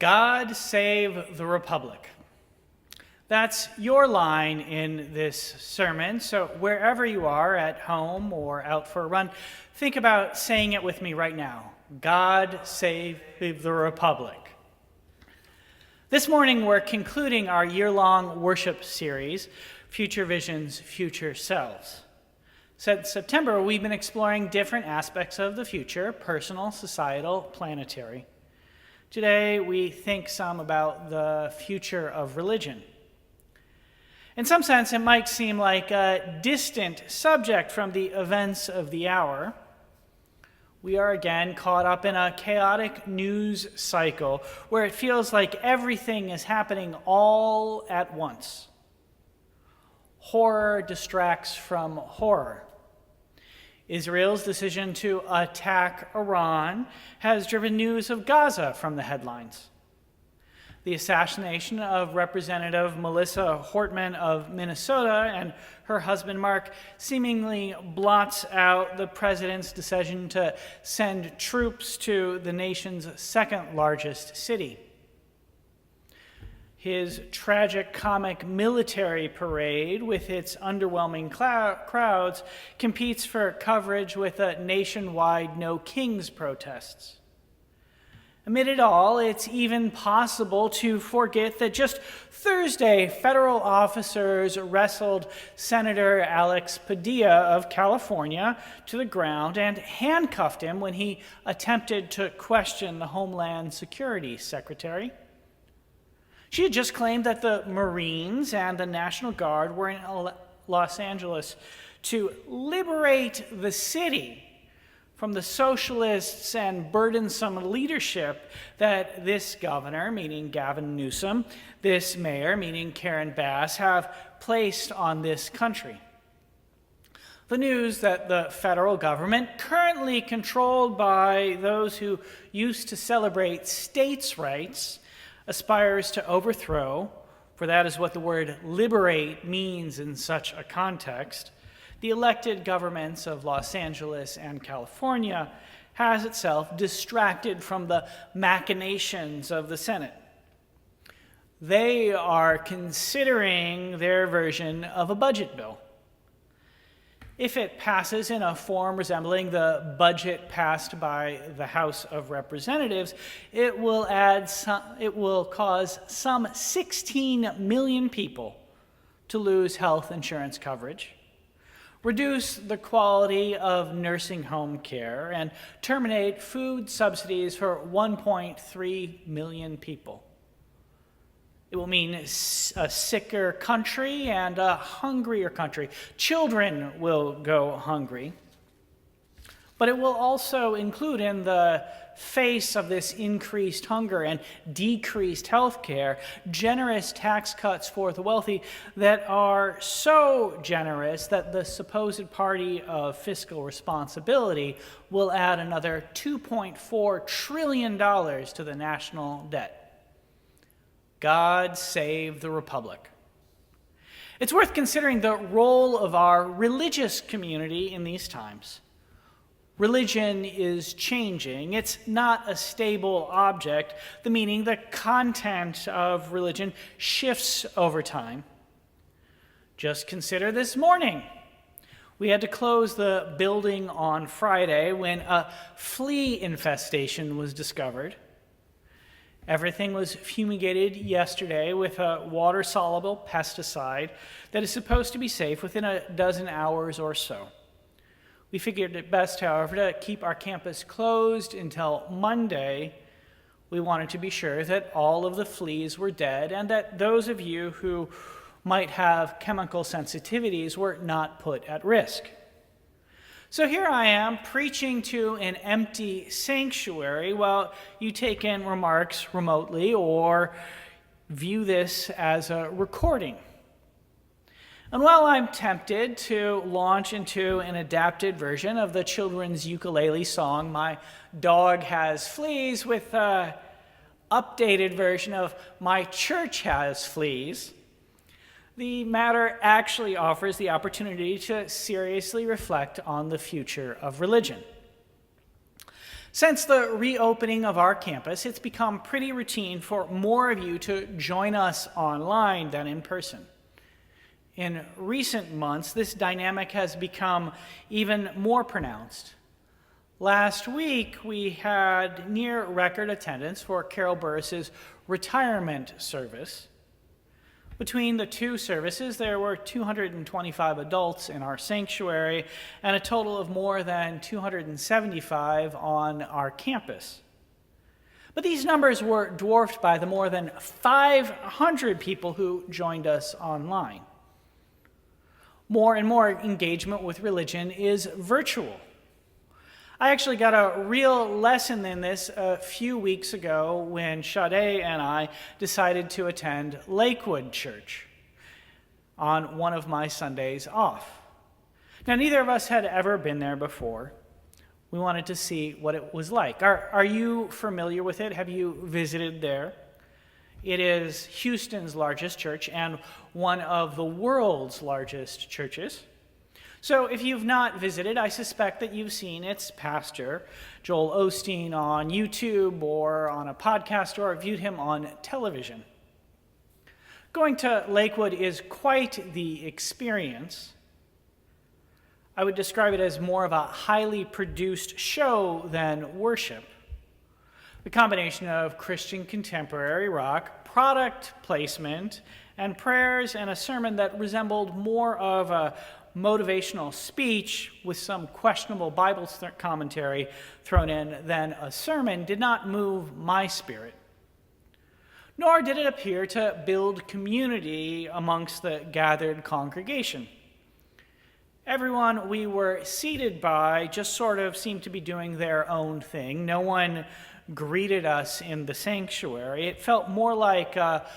God save the Republic. That's your line in this sermon, so wherever you are, at home or out for a run, think about saying it with me right now. God save the Republic. This morning we're concluding our year-long worship series, Future Visions, Future Selves. Since September, we've been exploring different aspects of the future, personal, societal, planetary. Today, we think some about the future of religion. In some sense, it might seem like a distant subject from the events of the hour. We are again caught up in a chaotic news cycle where it feels like everything is happening all at once. Horror distracts from horror. Israel's decision to attack Iran has driven news of Gaza from the headlines. The assassination of Representative Melissa Hortman of Minnesota and her husband Mark seemingly blots out the president's decision to send troops to the nation's second largest city. His tragic comic military parade with its underwhelming crowds competes for coverage with a nationwide No Kings protests. Amid it all, it's even possible to forget that just Thursday, federal officers wrestled Senator Alex Padilla of California to the ground and handcuffed him when he attempted to question the Homeland Security Secretary. She had just claimed that the Marines and the National Guard were in Los Angeles to liberate the city from the socialists and burdensome leadership that this governor, meaning Gavin Newsom, this mayor, meaning Karen Bass, have placed on this country. The news that the federal government, currently controlled by those who used to celebrate states' rights, aspires to overthrow, for that is what the word liberate means in such a context, the elected governments of Los Angeles and California, has itself distracted from the machinations of the Senate. They are considering their version of a budget bill. If it passes in a form resembling the budget passed by the House of Representatives, it will cause some 16 million people to lose health insurance coverage, reduce the quality of nursing home care, and terminate food subsidies for 1.3 million people. It will mean a sicker country and a hungrier country. Children will go hungry. But it will also include, in the face of this increased hunger and decreased health care, generous tax cuts for the wealthy that are so generous that the supposed party of fiscal responsibility will add another $2.4 trillion to the national debt. God save the Republic. It's worth considering the role of our religious community in these times. Religion is changing. It's not a stable object. The meaning, the content of religion shifts over time. Just consider this morning. We had to close the building on Friday when a flea infestation was discovered. Everything was fumigated yesterday with a water-soluble pesticide that is supposed to be safe within a dozen hours or so. We figured it best, however, to keep our campus closed until Monday. We wanted to be sure that all of the fleas were dead and that those of you who might have chemical sensitivities were not put at risk. So here I am preaching to an empty sanctuary while you take in remarks remotely or view this as a recording. And while I'm tempted to launch into an adapted version of the children's ukulele song, My Dog Has Fleas, with an updated version of My Church Has Fleas, the matter actually offers the opportunity to seriously reflect on the future of religion. Since the reopening of our campus, it's become pretty routine for more of you to join us online than in person. In recent months, this dynamic has become even more pronounced. Last week, we had near record attendance for Carol Burris's retirement service. Between the two services, there were 225 adults in our sanctuary and a total of more than 275 on our campus. But these numbers were dwarfed by the more than 500 people who joined us online. More and more engagement with religion is virtual. I actually got a real lesson in this a few weeks ago when Sade and I decided to attend Lakewood Church on one of my Sundays off. Now, neither of us had ever been there before. We wanted to see what it was like. Are you familiar with it? Have you visited there? It is Houston's largest church and one of the world's largest churches. So if you've not visited, I suspect that you've seen its pastor, Joel Osteen, on YouTube or on a podcast or viewed him on television. Going to Lakewood is quite the experience. I would describe it as more of a highly produced show than worship. The combination of Christian contemporary rock, product placement, and prayers and a sermon that resembled more of a motivational speech with some questionable Bible commentary thrown in than a sermon did not move my spirit. Nor did it appear to build community amongst the gathered congregation. Everyone we were seated by just sort of seemed to be doing their own thing. No one greeted us in the sanctuary. It felt more like a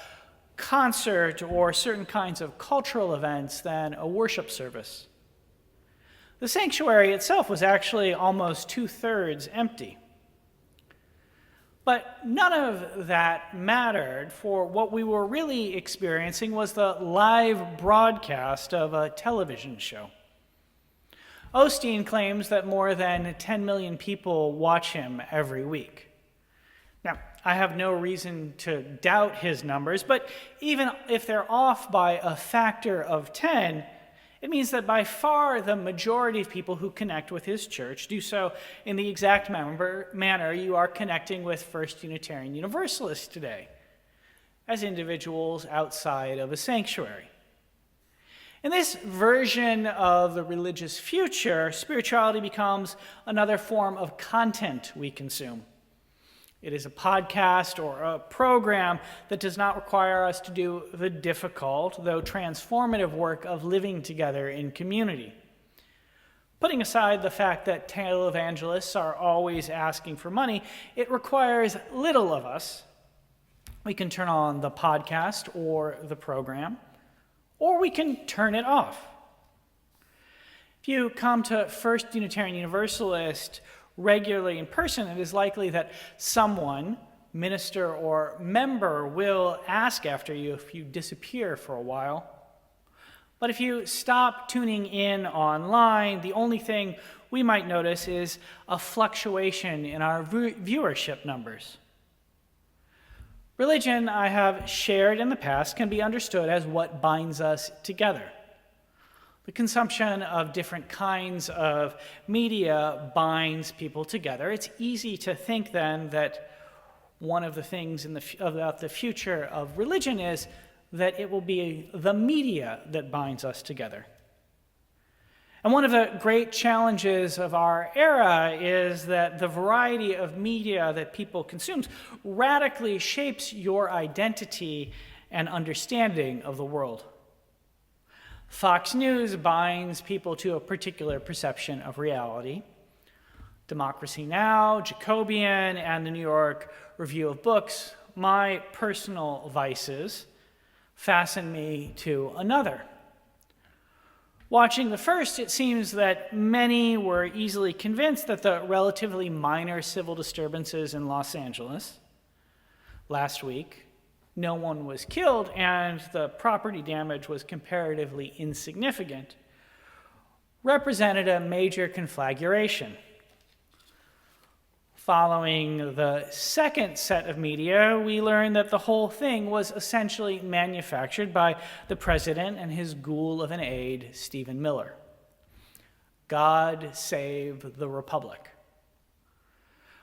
concert or certain kinds of cultural events than a worship service. The sanctuary itself was actually almost 2/3 empty. But none of that mattered, for what we were really experiencing was the live broadcast of a television show. Osteen claims that more than 10 million people watch him every week. Now, I have no reason to doubt his numbers, but even if they're off by a factor of 10, it means that by far the majority of people who connect with his church do so in the exact manner you are connecting with First Unitarian Universalist today, as individuals outside of a sanctuary. In this version of the religious future, spirituality becomes another form of content we consume. It is a podcast or a program that does not require us to do the difficult, though transformative work of living together in community. Putting aside the fact that televangelists are always asking for money, it requires little of us. We can turn on the podcast or the program, or we can turn it off. If you come to First Unitarian Universalist regularly in person, it is likely that someone, minister or member, will ask after you if you disappear for a while. But if you stop tuning in online, the only thing we might notice is a fluctuation in our viewership numbers. Religion, I have shared in the past, can be understood as what binds us together. The consumption of different kinds of media binds people together. It's easy to think then that one of the things about the future of religion is that it will be the media that binds us together. And one of the great challenges of our era is that the variety of media that people consume radically shapes your identity and understanding of the world. Fox News binds people to a particular perception of reality. Democracy Now!, Jacobian, and the New York Review of Books, my personal vices, fasten me to another. Watching the first, it seems that many were easily convinced that the relatively minor civil disturbances in Los Angeles last week, no one was killed, and the property damage was comparatively insignificant, represented a major conflagration. Following the second set of media, we learned that the whole thing was essentially manufactured by the president and his ghoul of an aide, Stephen Miller. God save the Republic.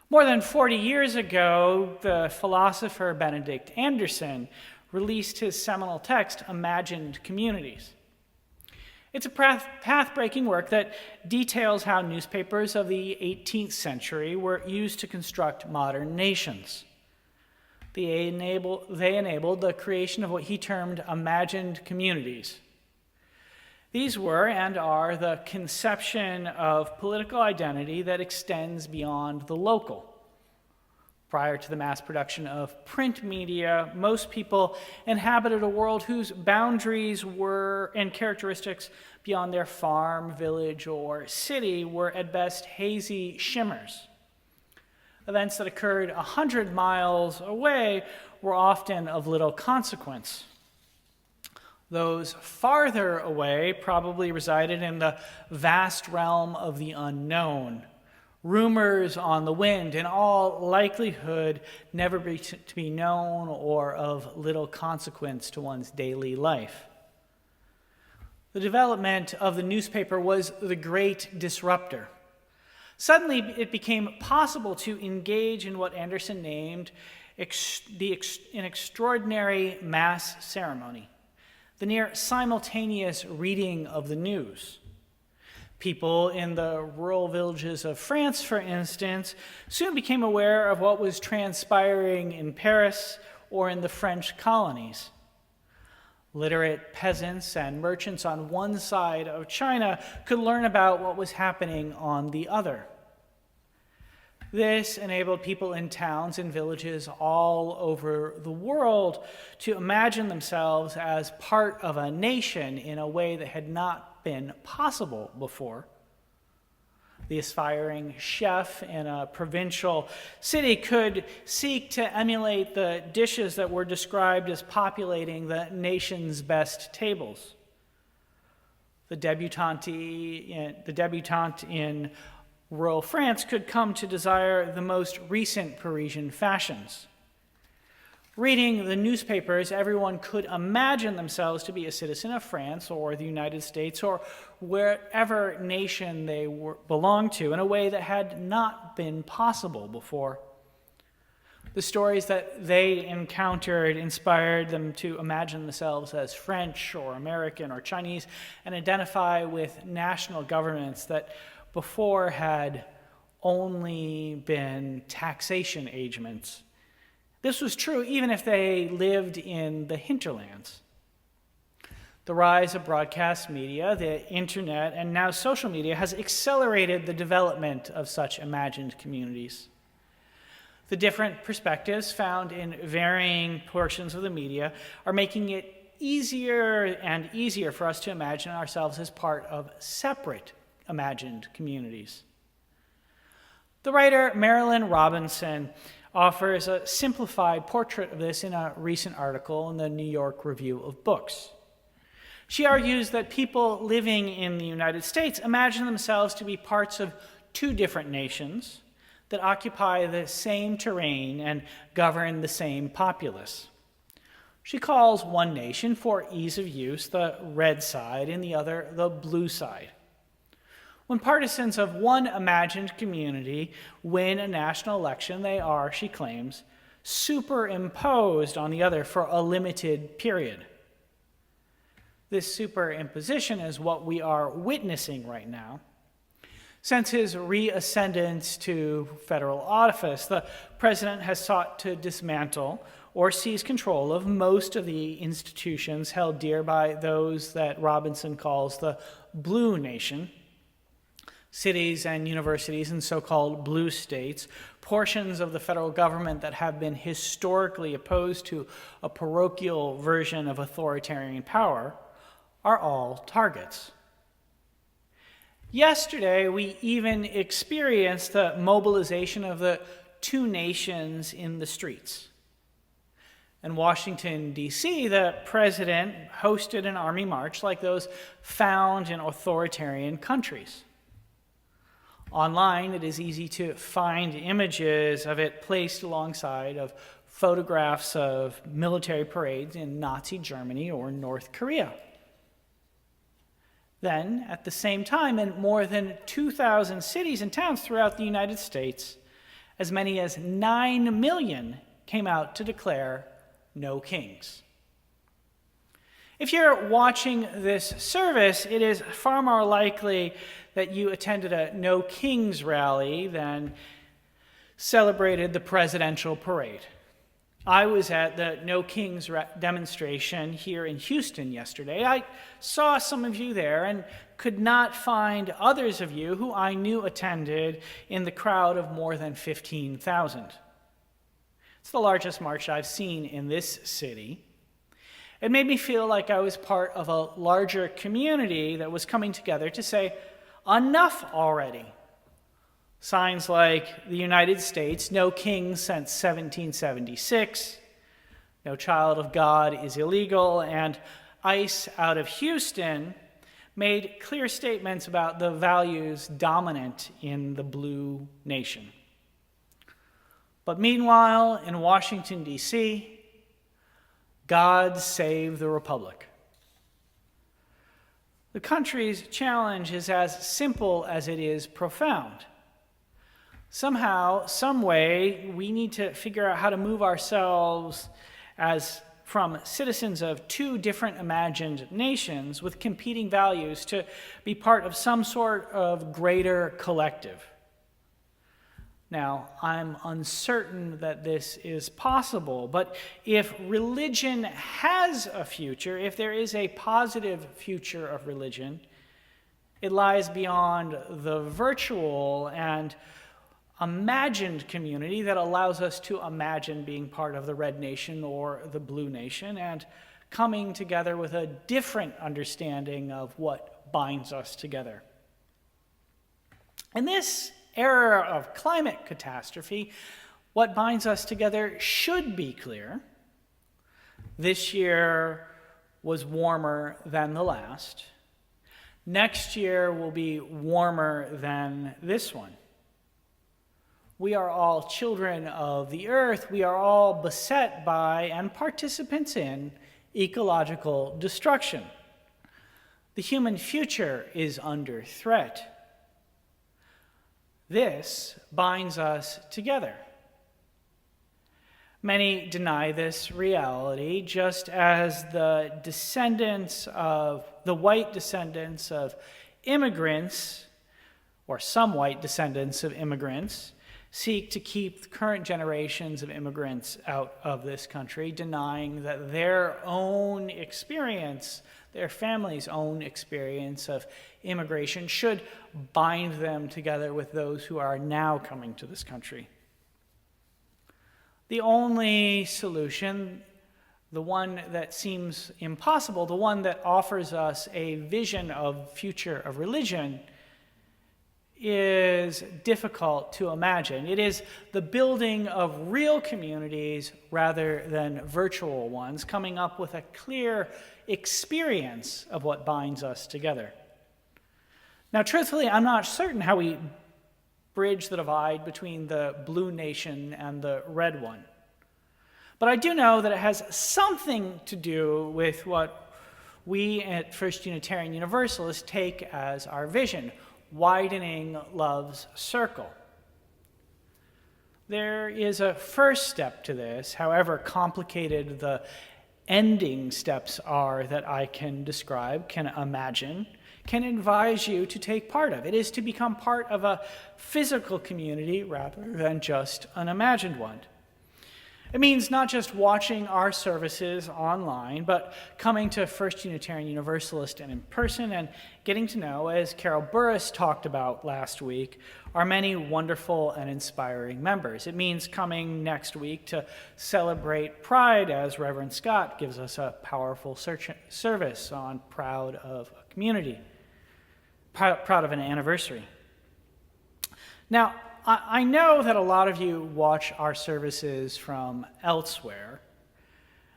More than 40 years ago, the philosopher Benedict Anderson released his seminal text, Imagined Communities. It's a path-breaking work that details how newspapers of the 18th century were used to construct modern nations. They enabled the creation of what he termed imagined communities. These were and are the conception of political identity that extends beyond the local. Prior to the mass production of print media, most people inhabited a world whose boundaries were and characteristics beyond their farm, village, or city were at best hazy shimmers. Events that occurred 100 miles away were often of little consequence. Those farther away probably resided in the vast realm of the unknown. Rumors on the wind, in all likelihood, never to be known or of little consequence to one's daily life. The development of the newspaper was the great disruptor. Suddenly, it became possible to engage in what Anderson named an extraordinary mass ceremony, the near simultaneous reading of the news. People in the rural villages of France, for instance, soon became aware of what was transpiring in Paris or in the French colonies. Literate peasants and merchants on one side of China could learn about what was happening on the other. This enabled people in towns and villages all over the world to imagine themselves as part of a nation in a way that had not been possible before. The aspiring chef in a provincial city could seek to emulate the dishes that were described as populating the nation's best tables. The debutante in rural France could come to desire the most recent Parisian fashions. Reading the newspapers, everyone could imagine themselves to be a citizen of France or the United States or wherever nation they belonged to in a way that had not been possible before. The stories that they encountered inspired them to imagine themselves as French or American or Chinese and identify with national governments that before had only been taxation agents. This was true even if they lived in the hinterlands. The rise of broadcast media, the internet, and now social media has accelerated the development of such imagined communities. The different perspectives found in varying portions of the media are making it easier and easier for us to imagine ourselves as part of separate imagined communities. The writer Marilynne Robinson offers a simplified portrait of this in a recent article in the New York Review of Books. She argues that people living in the United States imagine themselves to be parts of two different nations that occupy the same terrain and govern the same populace. She calls one nation, for ease of use, the red side, and the other the blue side. When partisans of one imagined community win a national election, they are, she claims, superimposed on the other for a limited period. This superimposition is what we are witnessing right now. Since his reascendance to federal office, the president has sought to dismantle or seize control of most of the institutions held dear by those that Robinson calls the blue nation. Cities and universities in so-called blue states, portions of the federal government that have been historically opposed to a parochial version of authoritarian power, are all targets. Yesterday, we even experienced the mobilization of the two nations in the streets. In Washington, D.C., the president hosted an army march like those found in authoritarian countries. Online, it is easy to find images of it placed alongside of photographs of military parades in Nazi Germany or North Korea. Then, at the same time, in more than 2,000 cities and towns throughout the United States, as many as 9 million came out to declare no kings. If you're watching this service, it is far more likely that you attended a No Kings rally than celebrated the presidential parade. I was at the No Kings demonstration here in Houston yesterday. I saw some of you there and could not find others of you who I knew attended in the crowd of more than 15,000. It's the largest march I've seen in this city. It made me feel like I was part of a larger community that was coming together to say, enough already. Signs like the United States, no king since 1776, no child of God is illegal, and ICE out of Houston made clear statements about the values dominant in the blue nation. But meanwhile, in Washington, D.C., God save the Republic. The country's challenge is as simple as it is profound. Somehow, some way, we need to figure out how to move ourselves as from citizens of two different imagined nations with competing values to be part of some sort of greater collective. Now, I'm uncertain that this is possible, but if religion has a future, if there is a positive future of religion, it lies beyond the virtual and imagined community that allows us to imagine being part of the red nation or the blue nation and coming together with a different understanding of what binds us together. In this era of climate catastrophe, what binds us together should be clear. This year was warmer than the last. Next year will be warmer than this one. We are all children of the earth. We are all beset by and participants in ecological destruction. The human future is under threat. This binds us together. Many deny this reality, just as the white descendants of immigrants, or some white descendants of immigrants, seek to keep the current generations of immigrants out of this country, denying that their own experience, their family's own experience of immigration should bind them together with those who are now coming to this country. The only solution, the one that seems impossible, the one that offers us a vision of future of religion, is difficult to imagine. It is the building of real communities rather than virtual ones, coming up with a clear experience of what binds us together. Now, truthfully, I'm not certain how we bridge the divide between the blue nation and the red one. But I do know that it has something to do with what we at First Unitarian Universalist take as our vision: widening love's circle. There is a first step to this, however complicated the ending steps are that I can describe, can imagine, can advise you to take part of. It is to become part of a physical community rather than just an imagined one. It means not just watching our services online, but coming to First Unitarian Universalist and in person and getting to know, as Carol Burris talked about last week, our many wonderful and inspiring members. It means coming next week to celebrate Pride as Reverend Scott gives us a powerful service on Proud of a Community, proud of an anniversary. Now, I know that a lot of you watch our services from elsewhere,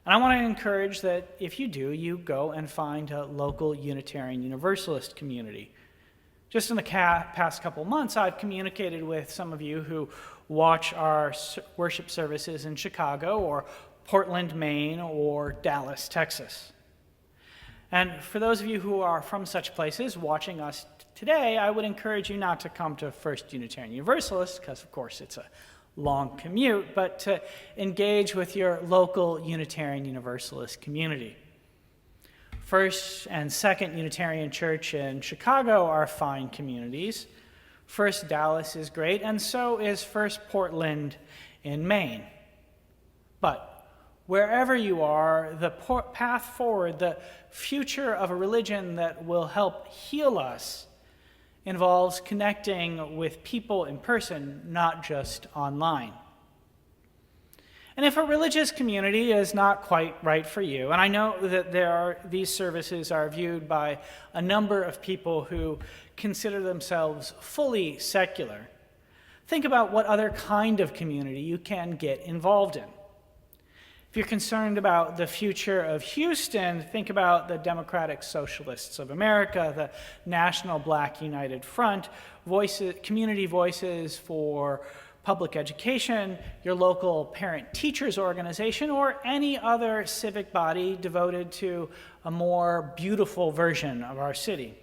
and I want to encourage that if you do, you go and find a local Unitarian Universalist community. Just in the past couple months, I've communicated with some of you who watch our worship services in Chicago or Portland, Maine, or Dallas, Texas. And for those of you who are from such places watching us today, I would encourage you not to come to First Unitarian Universalist, because of course it's a long commute, but to engage with your local Unitarian Universalist community. First and Second Unitarian Church in Chicago are fine communities. First Dallas is great, and so is First Portland in Maine. But wherever you are, the path forward, the future of a religion that will help heal us, involves connecting with people in person, not just online. And if a religious community is not quite right for you, and I know that these services are viewed by a number of people who consider themselves fully secular, think about what other kind of community you can get involved in. If you're concerned about the future of Houston, think about the Democratic Socialists of America, the National Black United Front, community voices for public education, your local parent-teachers organization, or any other civic body devoted to a more beautiful version of our city.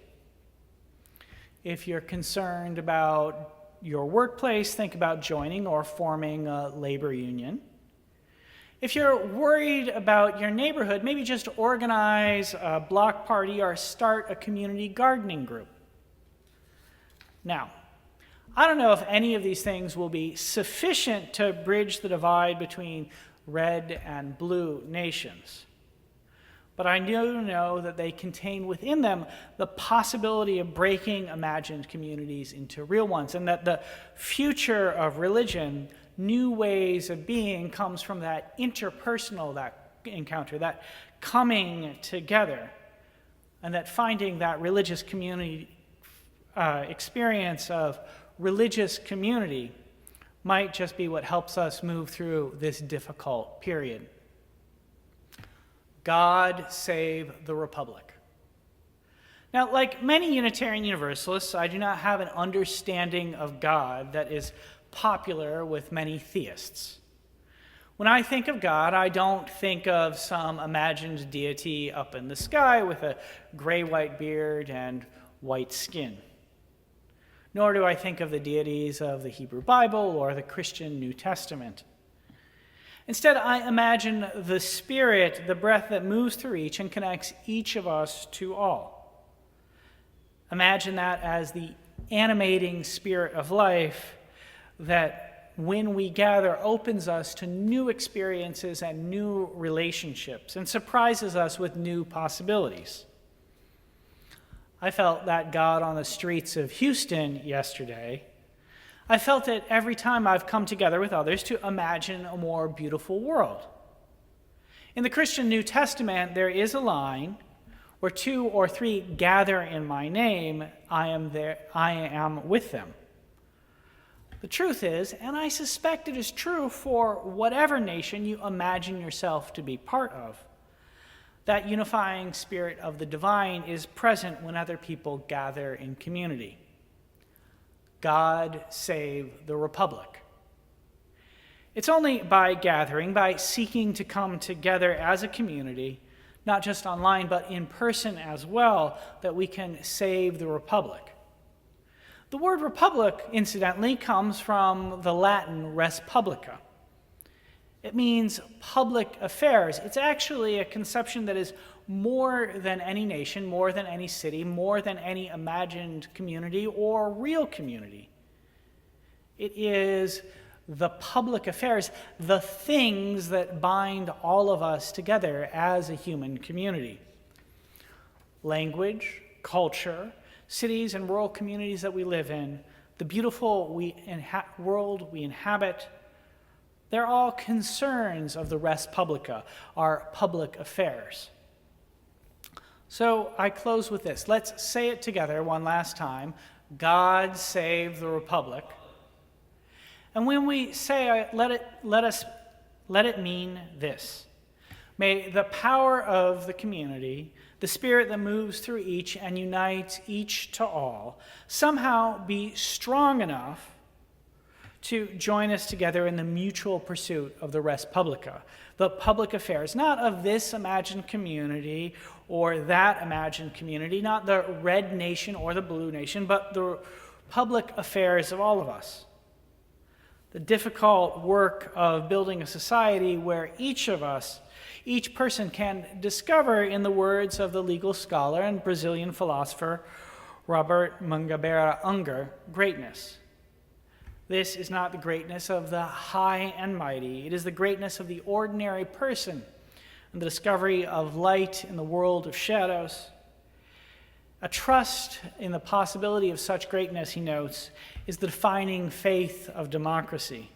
If you're concerned about your workplace, think about joining or forming a labor union. If you're worried about your neighborhood, maybe just organize a block party or start a community gardening group. Now, I don't know if any of these things will be sufficient to bridge the divide between red and blue nations. But I do know that they contain within them the possibility of breaking imagined communities into real ones, and that the future of religion, new ways of being, comes from that interpersonal, that encounter, that coming together, and that finding that religious community experience of religious community might just be what helps us move through this difficult period. God save the Republic. Now, like many Unitarian Universalists, I do not have an understanding of God that is popular with many theists. When I think of God, I don't think of some imagined deity up in the sky with a gray-white beard and white skin. Nor do I think of the deities of the Hebrew Bible or the Christian New Testament. Instead, I imagine the Spirit, the breath that moves through each and connects each of us to all. Imagine that as the animating spirit of life that, when we gather, opens us to new experiences and new relationships and surprises us with new possibilities. I felt that God on the streets of Houston yesterday. I felt it every time I've come together with others to imagine a more beautiful world. In the Christian New Testament, there is a line where 2 or 3 gather in my name, I am with them. The truth is, and I suspect it is true for whatever nation you imagine yourself to be part of, that unifying spirit of the divine is present when other people gather in community. God save the Republic. It's only by gathering, by seeking to come together as a community, not just online, but in person as well, that we can save the Republic. The word republic, incidentally, comes from the Latin res publica. It means public affairs. It's actually a conception that is more than any nation, more than any city, more than any imagined community or real community. It is the public affairs, the things that bind all of us together as a human community. Language, culture, cities and rural communities that we live in, the beautiful world we inhabit, they're all concerns of the res publica, our public affairs. So I close with this. Let's say it together one last time. God save the Republic. And when we say it, let it mean this. May the power of the community, the Spirit that moves through each and unites each to all, somehow be strong enough to join us together in the mutual pursuit of the res publica, the public affairs, not of this imagined community or that imagined community, not the red nation or the blue nation, but the public affairs of all of us. The difficult work of building a society where each of us, each person can discover, in the words of the legal scholar and Brazilian philosopher Robert Mangabeira Unger, greatness. This is not the greatness of the high and mighty. It is the greatness of the ordinary person and the discovery of light in the world of shadows. A trust in the possibility of such greatness, he notes, is the defining faith of democracy.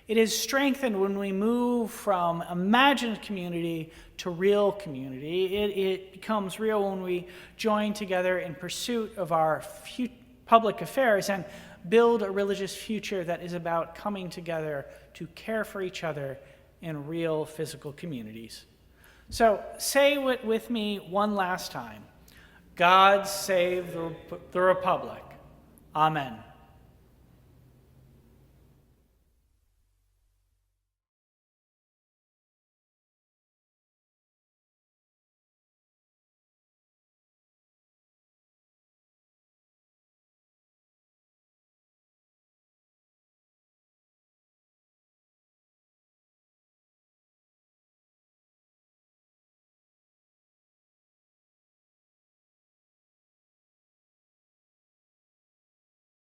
It is strengthened when we move from imagined community to real community. It becomes real when we join together in pursuit of our public affairs and build a religious future that is about coming together to care for each other in real physical communities. So say it with me one last time. God save the Republic. Amen.